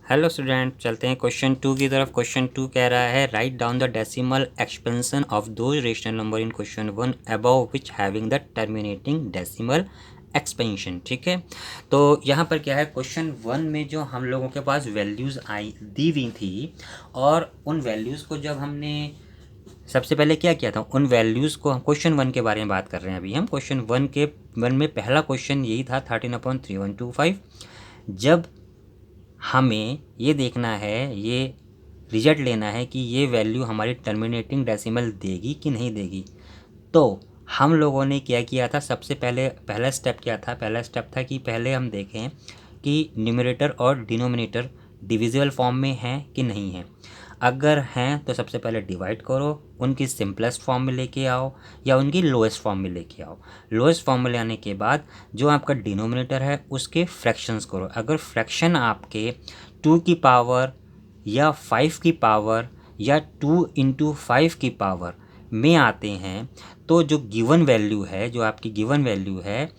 Hello student, चलते हैं question 2 की तरफ। क्वेश्चन 2 कह रहा है write down the decimal expansion of those rational number in question 1 above which having the terminating decimal expansion. ठीक है, तो यहाँ पर क्या है, क्वेश्चन 1 में जो हम लोगों के पास वैल्यूज़ आई दी हुई थी और उन वैल्यूज़ को जब हमने सबसे पहले क्या किया था, उन वैल्यूज़ को हम क्वेश्चन 1 के बारे में बात कर रहे हैं। अभी हम क्वेश्चन 1 में पहला क्वेश्चन यही था 13/3125। जब हमें ये देखना है, ये रिजल्ट लेना है कि ये वैल्यू हमारी टर्मिनेटिंग डेसिमल देगी कि नहीं देगी। तो हम लोगों ने क्या किया था, सबसे पहला स्टेप क्या था, पहला स्टेप था कि पहले हम देखें कि न्यूमरेटर और डिनोमिनेटर डिविजिबल फॉर्म में हैं कि नहीं हैं। अगर हैं तो सबसे पहले डिवाइड करो, उनकी सिंपलेस्ट फॉर्म में लेके आओ या उनकी लोएस्ट फॉर्म में लेके आओ। लोएस्ट फॉर्म में ले आने के बाद जो आपका डिनोमिनेटर है उसके फ्रैक्शंस करो। अगर फ्रैक्शन आपके 2 की पावर या 5 की पावर या 2 इंटू 5 की पावर में आते हैं तो जो गिवन वैल्यू है, जो आपकी गिवन वैल्यू है,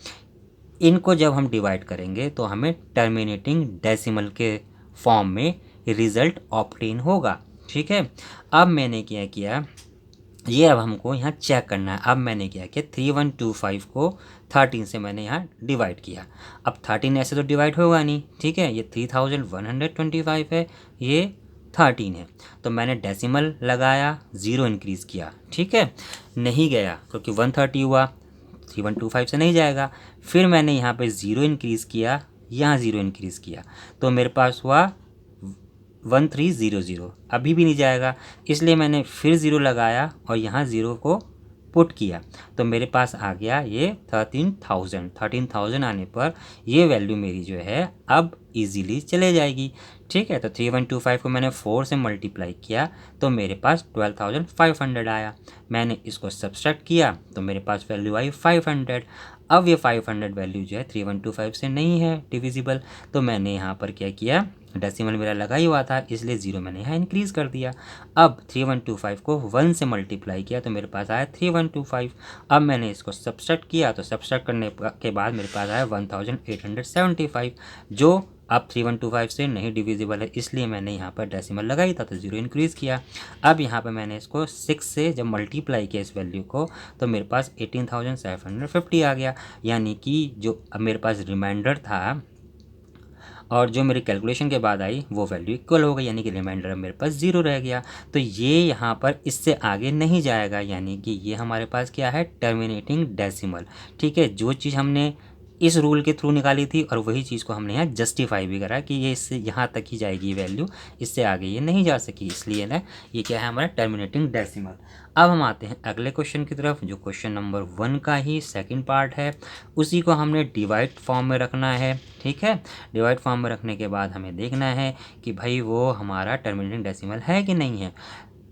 इनको जब हम डिवाइड करेंगे तो हमें टर्मिनेटिंग डेसिमल के फॉर्म में रिज़ल्ट ऑब्टेन होगा। ठीक है, अब मैंने क्या किया, ये अब हमको यहाँ चेक करना है। अब मैंने क्या किया, 3125 को 13 से मैंने यहाँ डिवाइड किया। अब 13 ऐसे तो डिवाइड होगा नहीं, ठीक है, ये 3125 है, ये 13 है, तो मैंने डेसिमल लगाया, ज़ीरो इंक्रीज़ किया। ठीक है, नहीं गया क्योंकि 130 हुआ, 3125 से नहीं जाएगा। फिर मैंने यहाँ पे ज़ीरो इंक्रीज़ किया, यहाँ ज़ीरो इंक्रीज़ किया, तो मेरे पास हुआ 1300। अभी भी नहीं जाएगा, इसलिए मैंने फिर ज़ीरो लगाया और यहाँ ज़ीरो को पुट किया, तो मेरे पास आ गया ये 13,000 आने पर ये वैल्यू मेरी जो है अब इजीली चले जाएगी। ठीक है, तो 3125 को मैंने 4 से मल्टीप्लाई किया तो मेरे पास 12,500 आया। मैंने इसको सब्सट्रैक्ट किया तो मेरे पास वैल्यू आई 500। अब ये 500 वैल्यू जो है 3125 से नहीं है डिविजिबल, तो मैंने यहाँ पर क्या किया, डेसिमल मेरा लगा ही हुआ था इसलिए ज़ीरो मैंने यहाँ इंक्रीज़ कर दिया। अब 3125 को 1 से मल्टीप्लाई किया तो मेरे पास आया 3125। अब मैंने इसको सब्सट्रैक्ट किया तो सब्सट्रैक्ट करने के बाद मेरे पास आया 1875, जो अब 3125 से नहीं डिविजिबल है, इसलिए मैंने यहाँ पर डेसिमल लगाई था तो ज़ीरो इंक्रीज़ किया। अब यहाँ पर मैंने इसको 6 से जब मल्टीप्लाई किया इस वैल्यू को तो मेरे पास 18,750 आ गया, यानी कि जो अब मेरे पास रिमाइंडर था और जो मेरी कैलकुलेशन के बाद आई वो वैल्यू इक्वल हो गई, यानी कि रिमाइंडर मेरे पास ज़ीरो रह गया। तो ये यहाँ पर इससे आगे नहीं जाएगा, यानी कि ये हमारे पास क्या है, टर्मिनेटिंग डेसिमल। ठीक है, जो चीज़ हमने इस रूल के थ्रू निकाली थी और वही चीज़ को हमने यहाँ जस्टिफाई भी करा कि ये इससे यहाँ तक ही जाएगी वैल्यू, इससे आगे ये नहीं जा सकी, इसलिए ना ये क्या है, हमारा टर्मिनेटिंग डेसिमल। अब हम आते हैं अगले क्वेश्चन की तरफ, जो क्वेश्चन नंबर 1 का ही सेकंड पार्ट है। उसी को हमने डिवाइड फॉर्म में रखना है। ठीक है, डिवाइड फॉर्म में रखने के बाद हमें देखना है कि भाई वो हमारा टर्मिनेटिंग डेसिमल है कि नहीं है।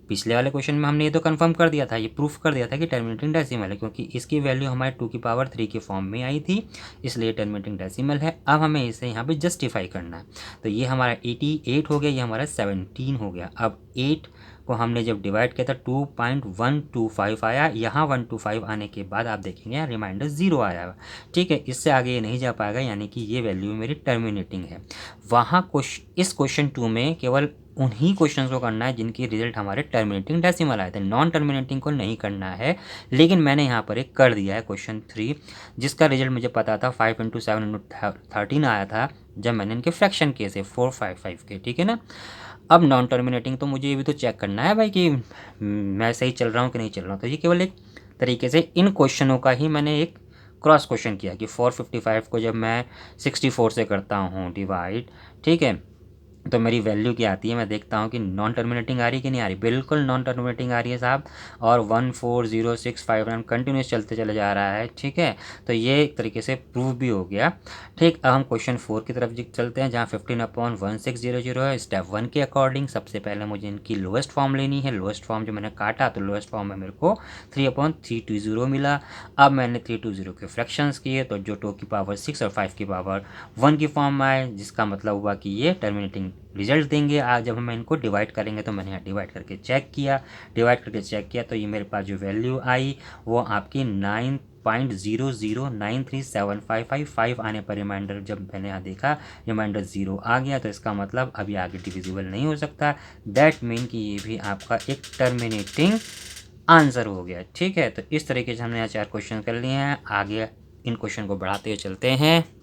पिछले वाले क्वेश्चन में हमने ये तो कंफर्म कर दिया था, ये प्रूफ कर दिया था कि टर्मिनेटिंग डेसिमल है, क्योंकि इसकी वैल्यू हमारे 2 की पावर 3 के फॉर्म में आई थी, इसलिए टर्मिनेटिंग डेसिमल है। अब हमें इसे यहाँ पे जस्टिफाई करना है, तो ये हमारा 88 हो गया, ये हमारा 17 हो गया। अब 8 को हमने जब डिवाइड किया था 2.125 आया, यहाँ 125 आने के बाद आप देखेंगे रिमाइंडर ज़ीरो आया। ठीक है, इससे आगे ये नहीं जा पाएगा, यानी कि ये वैल्यू मेरी टर्मिनेटिंग है। वहाँ इस क्वेश्चन 2 में केवल उन्हीं क्वेश्चंस को करना है जिनकी रिजल्ट हमारे टर्मिनेटिंग डेसिमल आए थे, नॉन टर्मिनेटिंग को नहीं करना है। लेकिन मैंने यहाँ पर एक कर दिया है क्वेश्चन 3, जिसका रिजल्ट मुझे पता था 5 इंटू 7 इंटू 13 आया था जब मैंने इनके फ्रैक्शन किए थे 455 के। ठीक है ना, अब नॉन टर्मिनेटिंग तो मुझे ये भी तो चेक करना है भाई कि मैं सही चल रहा हूँ कि नहीं चल रहा हूँ। तो ये केवल एक तरीके से इन क्वेश्चनों का ही मैंने एक क्रॉस क्वेश्चन किया कि 455 को जब मैं 64 से करता हूँ डिवाइड, ठीक है, तो मेरी वैल्यू क्या आती है, मैं देखता हूँ कि नॉन टर्मिनेटिंग आ रही कि नहीं आ रही। बिल्कुल नॉन टर्मिनेटिंग आ रही है साहब, और 140659 कंटिन्यूस चलते चले जा रहा है। ठीक है, तो ये एक तरीके से प्रूफ भी हो गया। ठीक, अब हम क्वेश्चन 4 की तरफ चलते हैं, जहाँ 15/1600 है। स्टेप 1 के अकॉर्डिंग सबसे पहले मुझे इनकी लोएस्ट फॉर्म लेनी है। लोएस्ट फॉर्म जो मैंने काटा तो लोएस्ट फॉर्म में मेरे को 3/320 मिला। अब मैंने 320 के फ्रैक्शंस किए तो जो 2 की पावर 6 और 5 की पावर 1 की फॉर्म में आए, जिसका मतलब हुआ कि ये टर्मिनेटिंग रिजल्ट देंगे। आज जब हम इनको डिवाइड करेंगे तो मैंने यहाँ डिवाइड करके चेक किया, तो ये मेरे पास जो वैल्यू आई वो आपकी 0.0093755 आने पर रिमाइंडर जब मैंने यहाँ देखा रिमाइंडर 0 आ गया, तो इसका मतलब अभी आगे डिविजिबल नहीं हो सकता। दैट मीन कि ये भी आपका एक टर्मिनेटिंग आंसर हो गया। ठीक है, तो इस तरीके से हमने यहाँ 4 क्वेश्चन कर लिए हैं। आगे इन क्वेश्चन को बढ़ाते हुए चलते हैं।